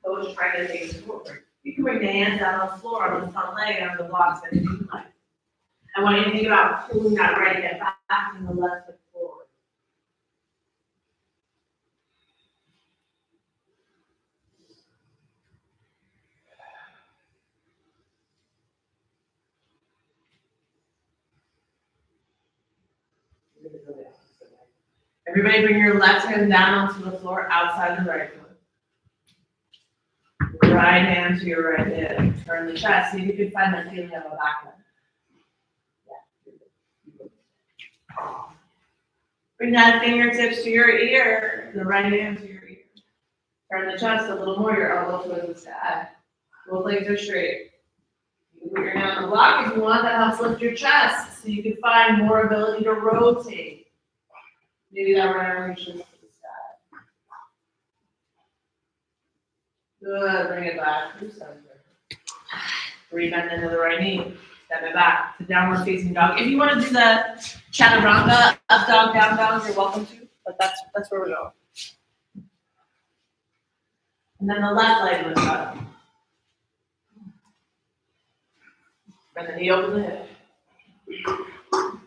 Toes trying to face forward. You can bring the hands out on the floor on the front leg and on the blocks that you like. I want you to think about pulling that right hip back and the left foot forward. Everybody bring your left hand down onto the floor outside the right foot. Right hand to your right hip. Turn the chest. See if you can find that feeling of a back leg. Yeah. Bring that fingertips to your ear. The right hand to your ear. Turn the chest a little more. Your elbow towards the sky. Both legs are straight. You can put your hand on the block if you want. That helps lift your chest so you can find more ability to rotate. Maybe that right arm reaches to the sky. Good. Bring it back through center. Rebend into the right knee. Step it back to downward facing dog. If you want to do the chaturanga, up dog, down dog, you're welcome to. But that's where we're going. And then the left leg lifts up. And then you open the hip.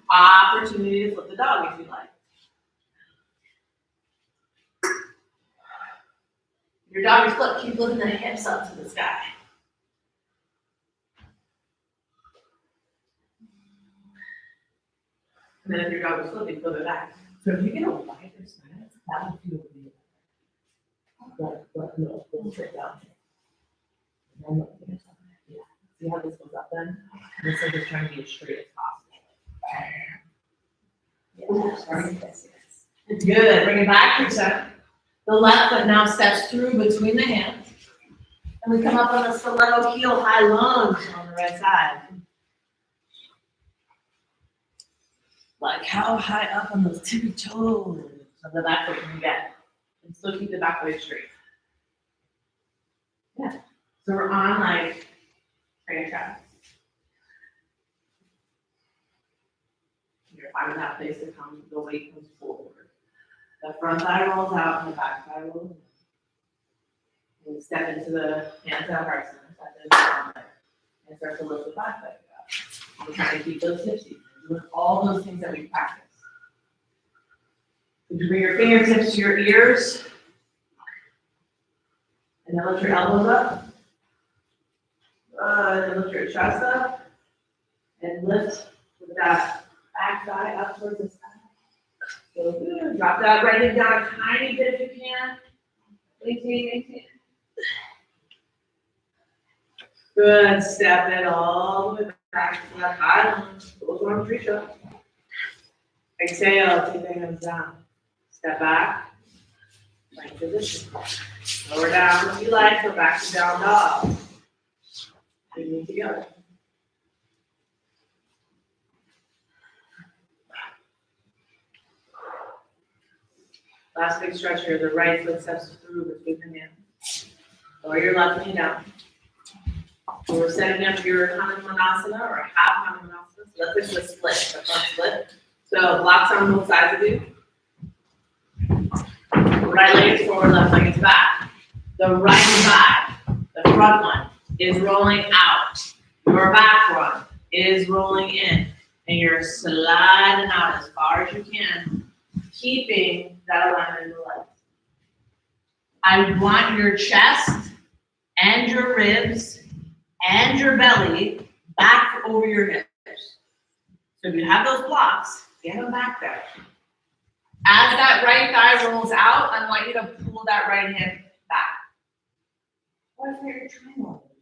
Opportunity to flip the dog if you like. Your dog is flip, keep lifting the hips up to the sky. And then if your dog is flip, you flip it back. So if you get a wider stance, that would feel really good. But no, go straight down. And then look, yeah. See how this goes up then? And this is trying to be as straight as possible. Yeah, sorry. Good. Bring it back through center. The left foot now steps through between the hands. And we come up on a stiletto heel high lunge on the right side. Like how high up on those tippy toes of the back foot can you get? And still keep the back leg straight. Yeah. So we're on like train tracks. You're finding that place to come, the weight comes forward. The front thigh rolls out and the back thigh rolls in. And step into the hands out heart center, step into the front leg. And start to lift the back leg up. We're trying to keep those hips even. Doing all those things that we practice. You bring your fingertips to your ears. And then lift your elbows up. And then lift your chest up. And lift with that back thigh up towards the sky. So good. Drop that right leg down a tiny bit if you can. Maintain. Good. Step it all the way back to that high lunge. Those arms reach up. Exhale. Take the hands down. Step back. Plank position. Lower down if you like. Go back to down dog. Bring them together. Last big stretch here. The right foot steps through between the hands. Lower your left knee down. So we're setting up your Hanumanasana or a half Hanumanasana. So let's do a split, a front split. So blocks on both sides of you. Right leg is forward, left leg is back. The right thigh, the front one, is rolling out. Your back one is rolling in. And you're sliding out as far as you can, keeping that alignment in the legs. I want your chest and your ribs and your belly back over your hips. So if you have those blocks, get them back there. As that right thigh rolls out, I want you to pull that right hip back. What if you're trying all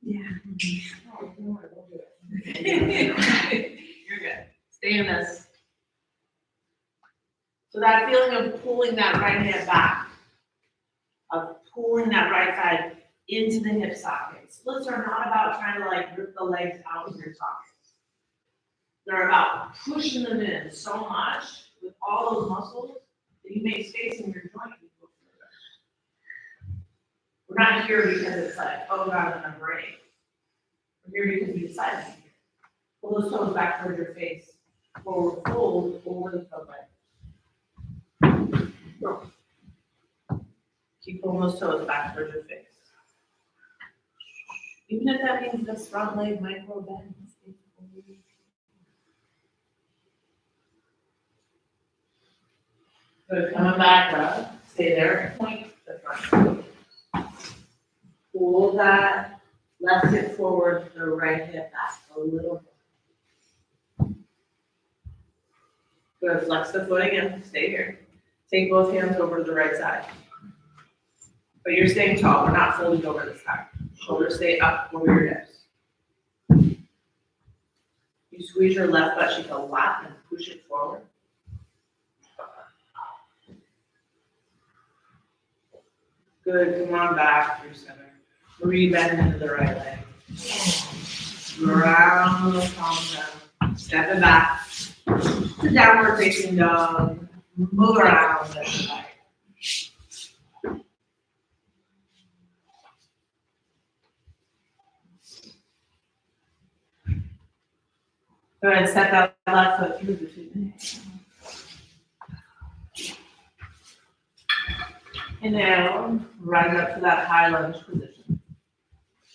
the time? Yeah. Oh, don't worry, we'll do it. You're good. Stay in this. So that feeling of pulling that right hip back, of pulling that right thigh into the hip socket. Splits are not about trying to like rip the legs out of your sockets. They're about pushing them in so much with all those muscles that you make space in your joint. We're not here because it's like, oh God, I'm gonna break. We're here because we decided to. Pull those toes back towards your face. Forward fold over the toe leg. Keep pulling those toes back towards your face. Even if that means this front leg micro bends. Good, coming back up. Stay there. Point the front. Pull that left hip forward, the right hip back a little bit. Good, flex the foot again. Stay here. Take both hands over to the right side. But you're staying tall. We're not folding over this side. Shoulders stay up over your hips. You squeeze your left butt cheek a lot and push it forward. Good, come on back through center. Rebend into the right leg. Round the palms down. Step it back. To downward facing dog. Move around this way. Go ahead and step that left foot through the 2 minutes. And now, right up to that high lunge position.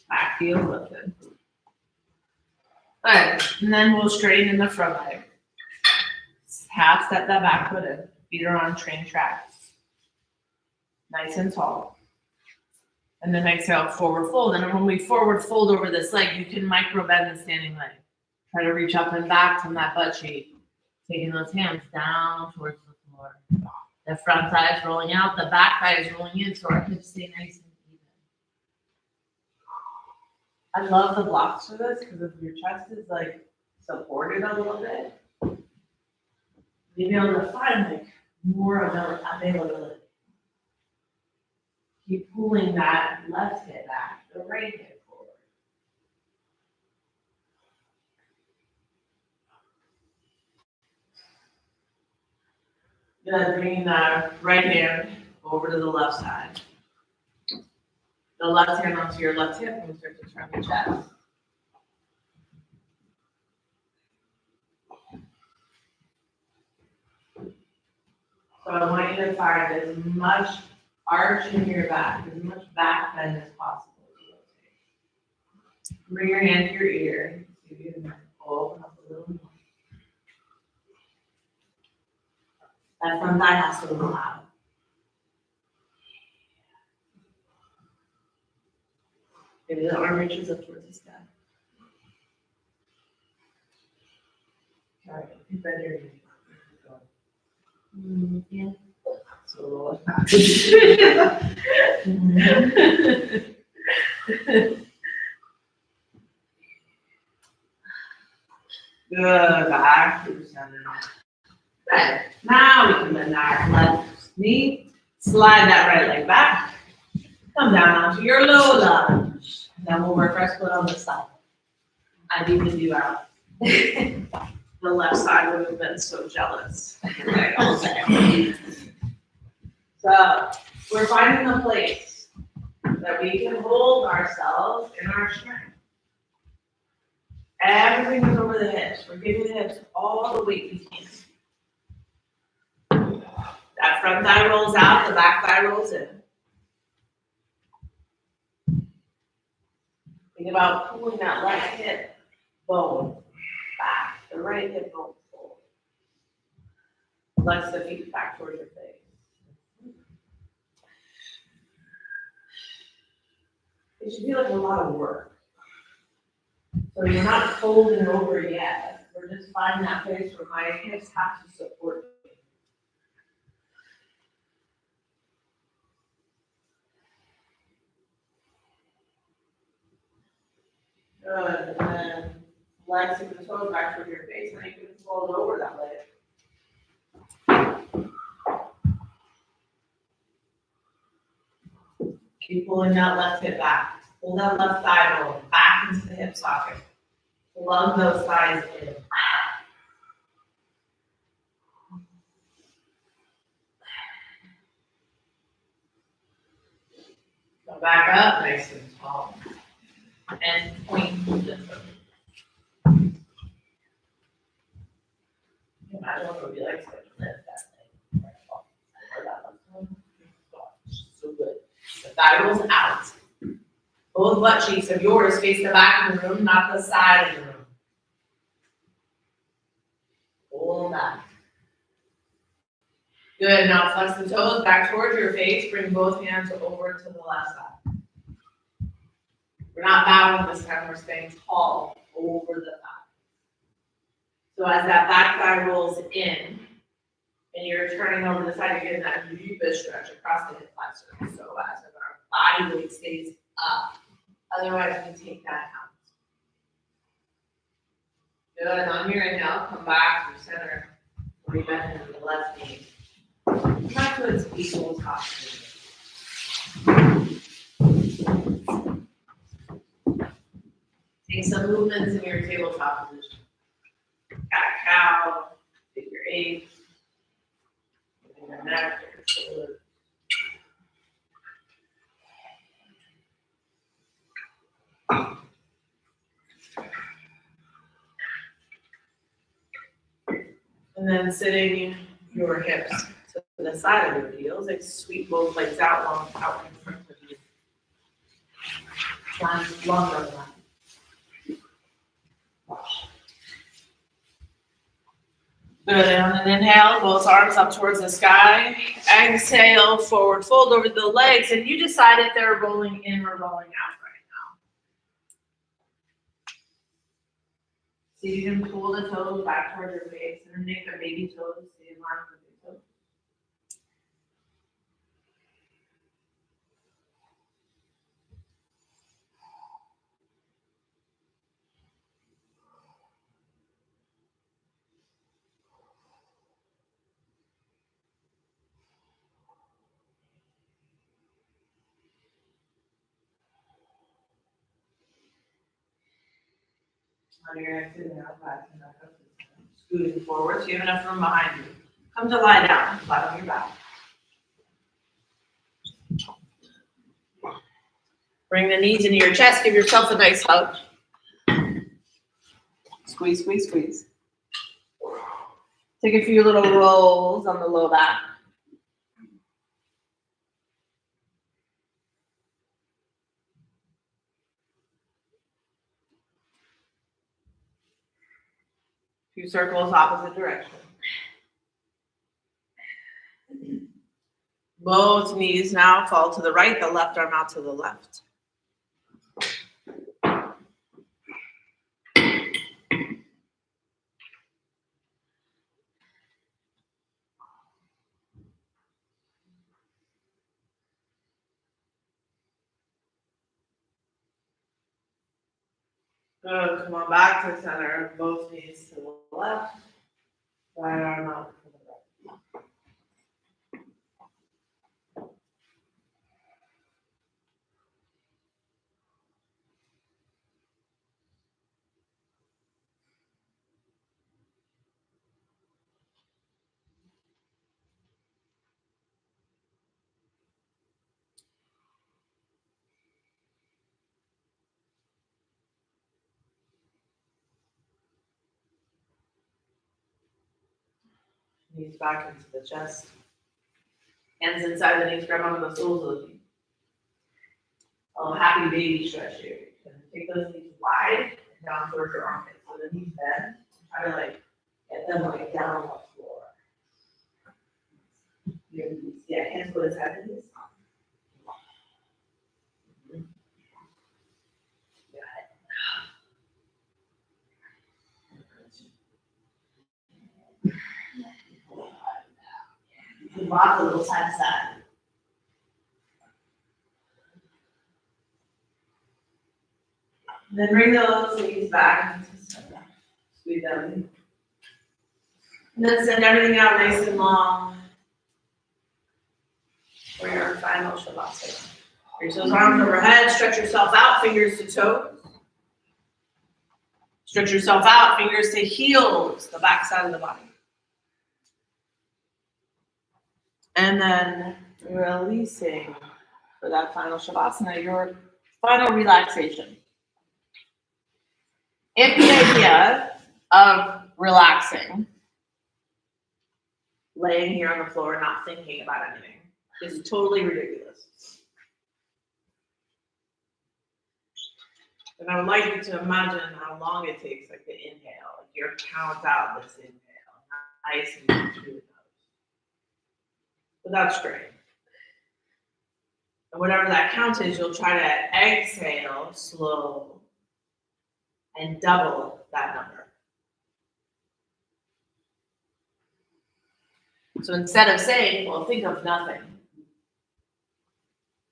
Back heel lifted. All right, and then we'll straighten in the front leg. Half step that back foot in. Feet are on train tracks. Nice and tall. And then exhale, forward fold. And when we forward fold over this leg, you can micro bend the standing leg. Try to reach up and back from that butt cheek. Taking those hands down towards the floor. The front thigh is rolling out, the back thigh is rolling in, so our hips stay nice and even. I love the blocks for this because if your chest is like supported a little bit, you'll be able to find like more availability. Keep pulling that left hip back, the right hip forward. Good, bringing the right hand over to the left side. The left hand onto your left hip and start to turn the chest. So I want you to find as much arch in your back, as much back bend as possible. Bring your hand to your ear. See if you can open up a little more. That front thigh has to go out. Maybe the arm reaches up towards the sky. All right, you bend your knee. Yeah. So good, back to the center. Good. Now we can bend our left knee, slide that right leg back, come down onto your low lunge. Then we'll work our split on this side. I'd even do out. The left side would have been so jealous. So we're finding a place that we can hold ourselves in our strength. Everything is over the hips. We're giving the hips all the weight we can. That front thigh rolls out, the back thigh rolls in. Think about pulling that left hip bone back, the right hip bone forward. Flex the feet back towards your face. It should be like a lot of work. So you're not folding over yet. We're just finding that place where my hips have to support me. Good. And then flexing the toes back towards your face. Now you can fold over that leg. Keep pulling that left hip back. Pull that left thigh bone back into the hip socket. Plug those thighs in. Come back up, nice and tall. And point the toes. Imagine what it would be like to lift that leg. Or that left one. So good. The thigh rolls out. Both butt cheeks of yours face the back of the room, not the side of the room. Pull them back. Good. Now flex the toes back towards your face. Bring both hands over to the left side. We're not bowing this time. We're staying tall over the thigh. So as that back thigh rolls in, and you're turning over the side, you're getting that deepest stretch across the hip flexor. So as our body weight stays up. Otherwise, we take that out. Good. On your inhale, come back to center. Rebend into the left knee. Come back to its equal top position. Take some movements in your tabletop position. Cat-cow, figure eight. Your neck, your shoulder. And then sitting your hips to the side of your heels, like sweep both legs out long out in front of you. Lunge longer than that. Good, and on an inhale, both arms up towards the sky. Exhale, forward fold over the legs, and you decide if they're rolling in or rolling out right now. See if you can pull the toes back towards your face and make the baby toes stay in line with your toes. On your exhale, back and back up. Scooting forward, so you have enough room behind you. Come to lie down, flat on your back. Bring the knees into your chest, give yourself a nice hug. Squeeze, squeeze, squeeze. Take a few little rolls on the low back. Few circles opposite direction. Both knees now fall to the right, the left arm out to the left. Good, come on back to center, both knees to the left, right arm out to the right. Knees back into the chest. Hands inside the knees, grab onto the soles of the feet. A happy baby stretch here. Take those knees wide and down towards your armpits. So the knees bend. Try to like get them like down on the floor. Yeah, hands go inside the knees. You rock a little side to side. Then bring those knees back into center. Squeeze them. And then send everything out nice and long for your final shavasana. Reach those arms overhead, stretch yourself out, fingers to toes. Stretch yourself out, fingers to heels, the back side of the body. And then releasing for that final shavasana, your final relaxation. If the idea of relaxing, laying here on the floor, not thinking about anything, is totally ridiculous. And I would like you to imagine how long it takes, like the inhale, like you're count out this inhale, nice and deep through the nose, without strain. And whatever that count is, you'll try to exhale slow and double that number. So instead of saying, well, think of nothing,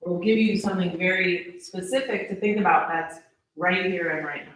we'll give you something very specific to think about that's right here and right now.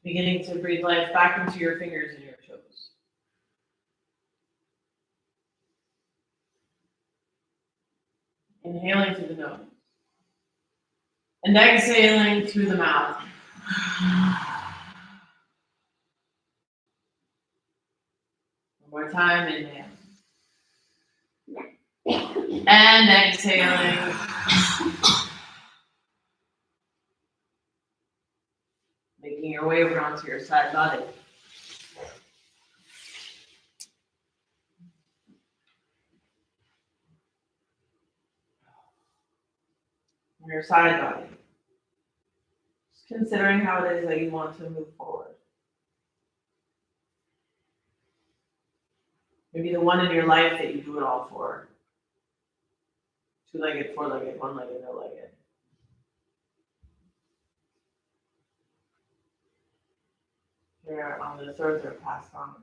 Beginning to breathe life back into your fingers and your toes. Inhaling through the nose. And exhaling through the mouth. One more time, inhale. And exhaling. Making your way over onto your side body. Your side body. Just considering how it is that you want to move forward. Maybe the one in your life that you do it all for. Two-legged, four-legged, one-legged, no-legged. Here on the third or passed on.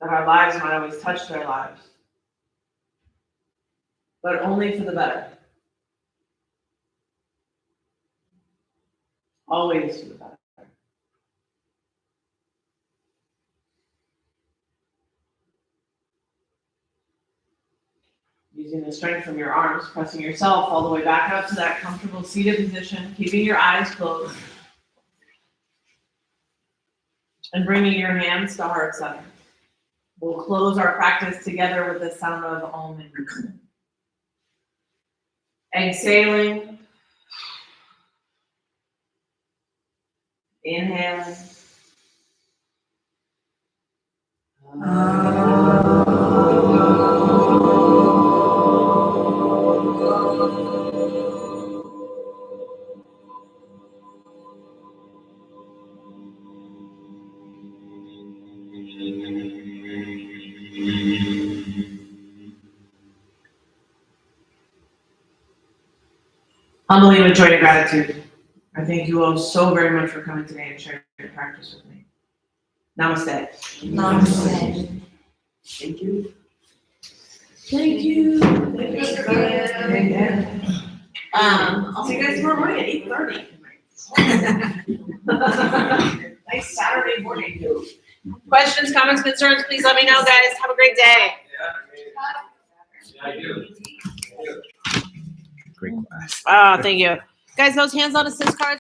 That our lives might always touch their lives. But only for the better. Always for the better. Using the strength from your arms, pressing yourself all the way back up to that comfortable seated position, keeping your eyes closed. And bringing your hands to heart center. We'll close our practice together with the sound of Om and Wisdom. Exhaling. Inhaling. Humbly with joy and gratitude. I thank you all so very much for coming today and sharing your practice with me. Namaste. Namaste. Thank you. Thank you. Thank you. I'll see you guys tomorrow morning at 8:30. Nice Saturday morning. Questions, comments, concerns, please let me know, guys. Have a great day. Yeah, I do. Great class. Oh, thank you. Guys, those hands on assist cards.